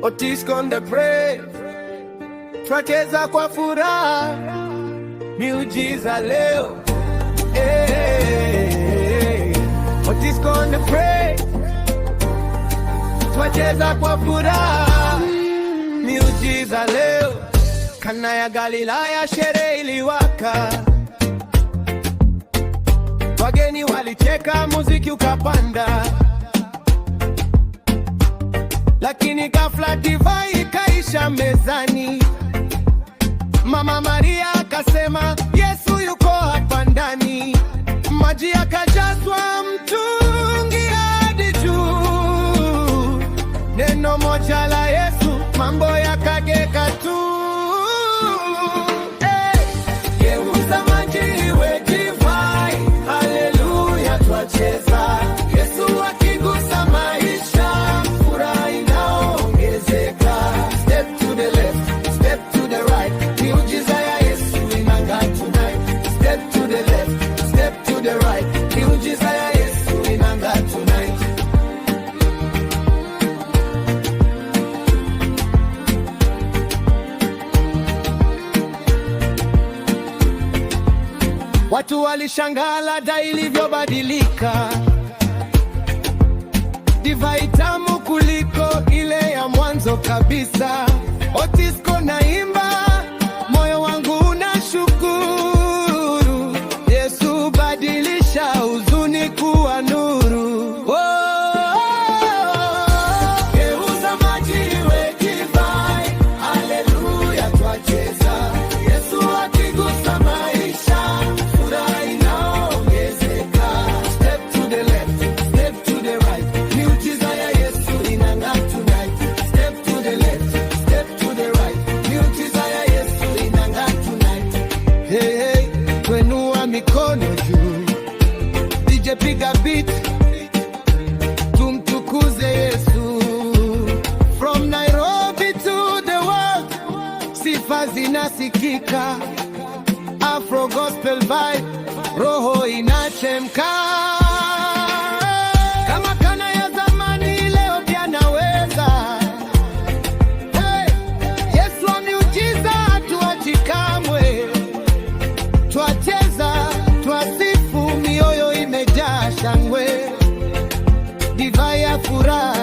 Otis Konde pray, twacheza kwa furaha, miujiza leo. Otis Konde pray, twacheza kwa furaha, miujiza leo. Kana ya Galilaya sherehe iliwaka, wageni walicheka, muziki ukapanda, lakini ghafla divai ikaisha mezani. Mama Maria akasema Yesu yuko hapa ndani. Maji yakajazwa mtungi hadi juu, neno moja la Yesu, mambo yakageuka tu. Geuza maji iwe divai, haleluya, twacheza. Yesu akigusa maisha, furaha inaongezeka. Step to the left, step to the right, miujiza ya Yesu inang'aa tonight. Step to the left, step to the right, miujiza ya Yesu inang'aa tonight. Watu walishangaa ladha ilivyobadilika, divai tamu kuliko ile ya mwanzo kabisa. Otis Konde naimba, moyo wangu unashukuru. Yesu badilisha huzuni kuwa nuru. Geuza maji iwe divai, haleluya, twacheza. Yesu akigusa maisha, furaha inaongezeka. Step to the left, step to the right, miujiza ya Yesu inang'aa tonight. Step to the left, step to the right, miujiza ya Yesu inang'aa tonight. Hey, hey, twenua mikono juu, DJ piga beat, tumtukuze Yesu. From Nairobi to the world, sifa zinasikika. Afro gospel vibe, roho inachemka. Kama kana ya zamani, leo pia naweza. Hey, Yesu wa miujiza hatuachi kamwe. Twacheza, twasifu, mioyo imejaa shangwe. Divai ya furaha